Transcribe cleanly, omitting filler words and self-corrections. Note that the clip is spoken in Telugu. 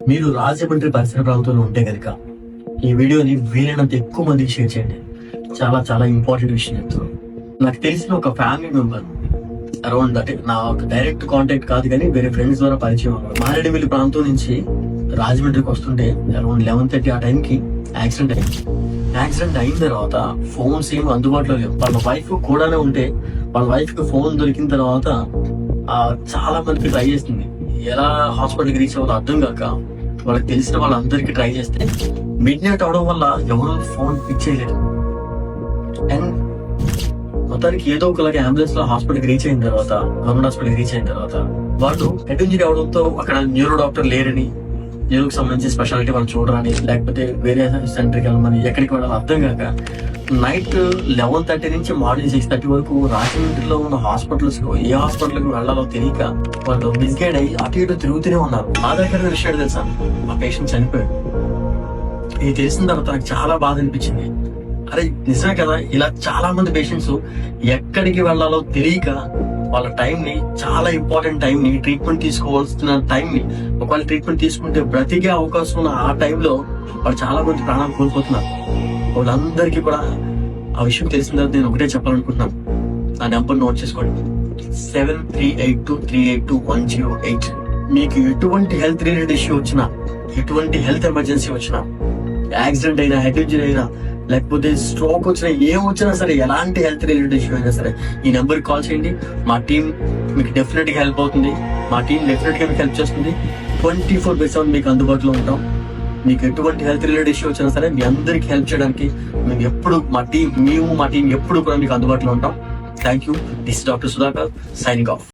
మీరు రాజమండ్రి పరిసర ప్రాంతంలో ఉంటే కనుక ఈ వీడియోని వీలైనంత ఎక్కువ మందికి షేర్ చేయండి. చాలా చాలా ఇంపార్టెంట్ విషయం చెప్తున్నాను. నాకు తెలిసిన ఒక ఫ్యామిలీ మెంబర్ అరౌండ్ అంటే నా డైరెక్ట్ కాంటాక్ట్ కాదు కానీ వేరే ఫ్రెండ్స్ ద్వారా పరిచయం మారేడుమిల్లి ప్రాంతం నుంచి రాజమండ్రికి వస్తుంటే అరౌండ్ 11:30 ఆ టైంకి యాక్సిడెంట్ అయింది. యాక్సిడెంట్ అయిన తర్వాత ఫోన్స్ ఏమి అందుబాటులో లేవు. వాళ్ళ వైఫ్ కూడానే ఉంటే వాళ్ళ వైఫ్ కి ఫోన్ దొరికిన తర్వాత చాలా మందికి ట్రై చేస్తుంది. ఎలా హాస్పిటల్కి రీచ్ అవ్వాలో అర్థం కాక వాళ్ళకి తెలిసిన వాళ్ళందరికీ ట్రై చేస్తే మిడ్ నైట్ అవడం వల్ల ఎవరు ఫోన్ పిక్ చేయలేదు. అండ్ మొత్తానికి ఏదో ఒకలాగా అంబులెన్స్ లో హాస్పిటల్కి రీచ్ అయిన తర్వాత గవర్నమెంట్ హాస్పిటల్కి రీచ్ అయిన తర్వాత వాళ్ళు హెడ్ ఇంజరీ అవడంతో అక్కడ న్యూరో డాక్టర్ లేరని, న్యూరోకి సంబంధించి స్పెషాలిటీ వాళ్ళు చూడరని, లేకపోతే వేరే సెంటర్కి వెళ్ళమని ఎక్కడికి వెళ్ళాలి అర్థం కాక నైట్ 11:30 నుంచి మార్నింగ్ 6:30 వరకు రాజమండ్రిలో ఉన్న హాస్పిటల్స్ లో ఏ హాస్పిటల్కి వెళ్ళాలో తెలియక వాళ్ళు మిస్గైడ్ అయ్యి అటు ఇటు తిరుగుతూనే ఉన్నారు. ఆధారకరమైన విషయం తెలుసా, ఆ పేషెంట్ చనిపోయాడు. ఇది తెలిసిన తర్వాత నాకు చాలా బాధ అనిపించింది. అరే నిజమే కదా, ఇలా చాలా మంది పేషెంట్స్ ఎక్కడికి వెళ్ళాలో తెలియక వాళ్ళ టైం ని, చాలా ఇంపార్టెంట్ టైం ని, ట్రీట్మెంట్ తీసుకోవాల్సిన టైం ని, ఒకవేళ ట్రీట్మెంట్ తీసుకుంటే బ్రతికే అవకాశం ఉన్న ఆ టైంలో వాళ్ళు చాలా మంది ప్రాణాలు కోల్పోతున్నారు. వాళ్ళందరికీ కూడా ఆ విషయం తెలిసిన తర్వాత నేను ఒకటే చెప్పాలనుకుంటున్నాను. నా నెంబర్ నోట్ చేసుకోండి, 7382382108. మీకు ఎటువంటి హెల్త్ రిలేటెడ్ ఇష్యూ వచ్చినా, ఎటువంటి హెల్త్ ఎమర్జెన్సీ వచ్చినా, యాక్సిడెంట్ అయినా, హెడ్ ఇంజరీ అయినా, లేకపోతే స్ట్రోక్ వచ్చినా, ఏం వచ్చినా సరే, ఎలాంటి హెల్త్ రిలేటెడ్ ఇష్యూ అయినా సరే ఈ నెంబర్కి కాల్ చేయండి. మా టీం మీకు డెఫినెట్ గా హెల్ప్ అవుతుంది. మా టీం డెఫినెట్ గా మీకు హెల్ప్ చేస్తుంది. 24/7 మీకు అందుబాటులో ఉంటాం. మీకు ఎటువంటి హెల్త్ రిలేటెడ్ ఇష్యూ వచ్చినా సరే మీ అందరికి హెల్ప్ చేయడానికి మేము ఎప్పుడు మా టీం ఎప్పుడు కూడా మీకు అందుబాటులో ఉంటాం. Thank you. This doctor Sudhakar signing off.